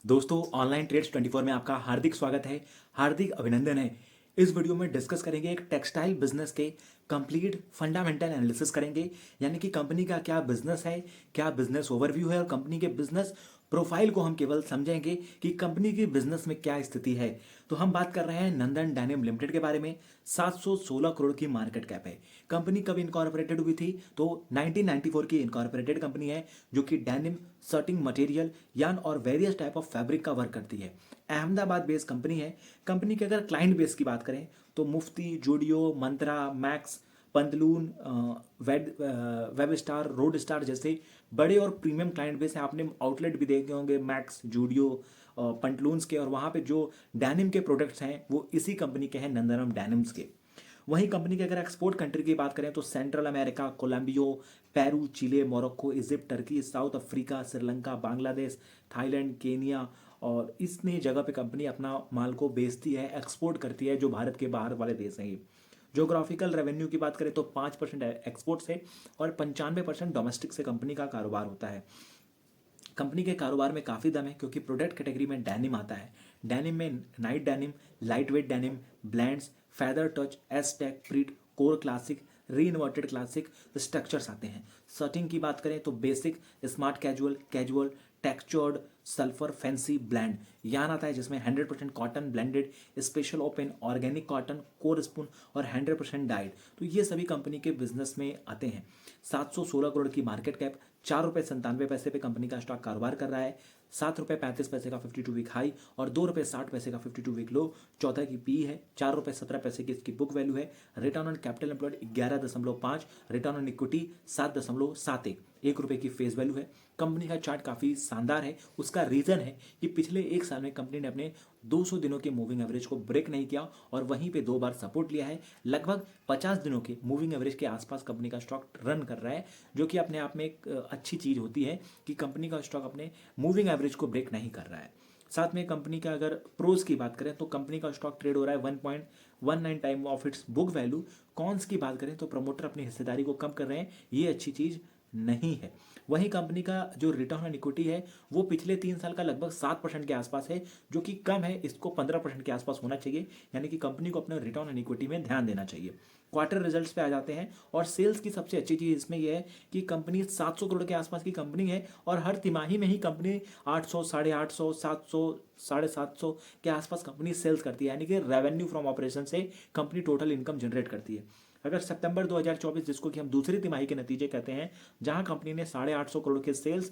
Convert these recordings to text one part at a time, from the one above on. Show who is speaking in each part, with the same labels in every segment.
Speaker 1: दोस्तों online trades 24 में आपका हार्दिक स्वागत है। हार्दिक अभिनंदन है। इस वीडियो में डिस्कस करेंगे एक टेक्सटाइल बिजनेस के कंप्लीट फंडामेंटल एनालिसिस करेंगे, यानी कि कंपनी का क्या बिजनेस है, क्या बिजनेस ओवरव्यू है और कंपनी के बिजनेस प्रोफाइल को हम केवल समझेंगे कि कंपनी की बिजनेस में क्या स्थिति है। तो हम बात कर रहे हैं नंदन डेनिम लिमिटेड के बारे में। 716 करोड़ की मार्केट कैप है। कंपनी कब इनकॉर्पोरेटेड हुई थी? तो 1994 की इनकॉर्पोरेटेड कंपनी है, जो कि डेनिम सर्टिंग मटेरियल यान और वेरियस टाइप ऑफ फैब्रिक का वर्क करती है। अहमदाबाद बेस्ड कंपनी है। कंपनी के अगर क्लाइंट बेस की बात करें तो Mufti, Zudio, Myntra, Max, Pantaloons, Web Star, Roadster जैसे बड़े और प्रीमियम क्लाइंट बेस है। आपने आउटलेट भी देखे होंगे मैक्स, जूडियो, पंतलून्स के, और वहाँ पे जो डैनिम के प्रोडक्ट्स हैं वो इसी कंपनी के हैं, नंदनम डैनिम्स के। वहीं कंपनी की अगर एक्सपोर्ट कंट्री की बात करें तो Central America, Colombia, Peru, Chile, Morocco, Egypt, Turkey, South Africa, Sri Lanka, Bangladesh, Thailand, Kenya, और इतनी जगह पे कंपनी अपना माल को बेचती है, एक्सपोर्ट करती है, जो भारत के बाहर वाले देश हैं ये। जोग्राफिकल रेवेन्यू की बात करें तो 5% एक्सपोर्ट से और 95% डोमेस्टिक से कंपनी का कारोबार होता है। कंपनी के कारोबार में काफ़ी दम है, क्योंकि प्रोडक्ट कैटेगरी में डैनिम आता है। डैनिम में knit denim, light weight denim, blends, feather touch, S tech, print, core classic, re inverted classic structures आते हैं। सर्टिंग की बात करें तो basic, smart casual, casual, textured, sulphur, fancy, blend yarn आता है, जिसमें 100% cotton blended, special open, organic cotton, core spun और 100% डाइड। तो ये सभी कंपनी के बिजनेस में आते हैं। 716 करोड़ की मार्केट कैप, 4 रुपये 97 पैसे पे कंपनी का स्टॉक कारोबार कर रहा है। 7 रुपये 35 पैसे का 52 वीक हाई और 2 रुपये 60 पैसे का 52 वीक लो। चौथा की पी है, 4 रुपये 17 पैसे की इसकी बुक वैल्यू है। Return on capital employed 11.5, return on equity 7.71, 1 रुपये की फेस वैल्यू है। कंपनी का चार्ट काफ़ी शानदार है। उसका रीज़न है कि पिछले एक साल में कंपनी ने अपने 200 दिनों के मूविंग एवरेज को ब्रेक नहीं किया और वहीं पे 2 बार सपोर्ट लिया है। लगभग 50 दिनों के मूविंग एवरेज के आसपास कंपनी का स्टॉक रन कर रहा है, जो कि अपने आप में एक अच्छी चीज़ होती है कि कंपनी का स्टॉक अपने मूविंग एवरेज को ब्रेक नहीं कर रहा है। साथ में कंपनी का अगर प्रोज की बात करें तो कंपनी का स्टॉक ट्रेड हो रहा है 1.19 time of its book value. Cons की बात करें तो प्रमोटर अपनी हिस्सेदारी को कम कर रहे हैं, ये अच्छी चीज़ नहीं है। वहीं कंपनी का जो रिटर्न ऑन इक्विटी है वो पिछले 3 साल का लगभग 7% के आसपास है, जो कि कम है। इसको 15% के आसपास होना चाहिए, यानी कि कंपनी को अपने रिटर्न ऑन इक्विटी में ध्यान देना चाहिए। क्वार्टर रिजल्ट्स पे आ जाते हैं, और सेल्स की सबसे अच्छी चीज़ इसमें यह है कि कंपनी 700 करोड़ के आसपास की कंपनी है, और हर तिमाही में ही कंपनी 800, 850, 700, 750 के आसपास कंपनी सेल्स करती है, यानी कि रेवेन्यू फ्रॉम ऑपरेशन से कंपनी टोटल इनकम जनरेट करती है। अगर सितंबर 2024, जिसको कि हम दूसरी तिमाही के नतीजे कहते हैं, जहां कंपनी ने 850 करोड़ के सेल्स,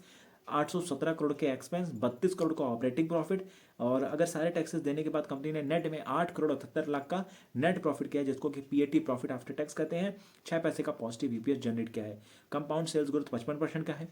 Speaker 1: 817 करोड़ के एक्सपेंस, 32 करोड़ का ऑपरेटिंग प्रॉफिट, और अगर सारे टैक्सेस देने के बाद कंपनी ने नेट में 8 करोड़ 78 लाख का नेट प्रॉफिट किया है, जिसको कि पीएटी, प्रॉफिट आफ्टर टैक्स कहते हैं, 6 पैसे का पॉजिटिव ईपीएस जनरेट किया है। कंपाउंड सेल्स ग्रोथ 55% का है।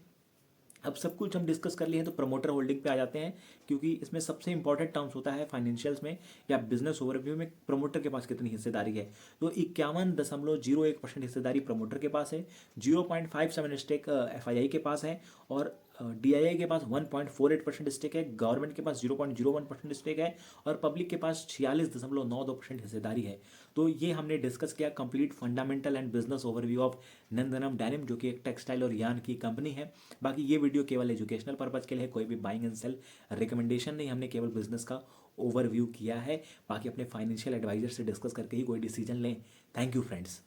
Speaker 1: अब सब कुछ हम डिस्कस कर लिए हैं तो प्रमोटर होल्डिंग पे आ जाते हैं, क्योंकि इसमें सबसे इंपॉर्टेंट टर्म्स होता है फाइनेंशियल्स में या बिजनेस ओवरव्यू में, प्रमोटर के पास कितनी हिस्सेदारी है। तो 51.01% हिस्सेदारी प्रमोटर के पास है, 0.57 स्टेक एफआईआई के पास है, और डीआईआई के पास 1.48% स्टेक है, गवर्नमेंट के पास 0.01% स्टेक है, और पब्लिक के पास 46.92% हिस्सेदारी है। तो ये हमने डिस्कस किया complete fundamental and business overview of Nandanam denim, जो कि एक टेक्सटाइल और यान की कंपनी है। बाकी ये वीडियो केवल एजुकेशनल पर्पज के लिए है, कोई भी बाइंग एंड सेल रिकमेंडेशन नहीं, हमने केवल बिजनेस का ओवरव्यू किया है। बाकी अपने फाइनेंशियल एडवाइजर से डिस्कस करके ही कोई डिसीजन लें। Thank you friends.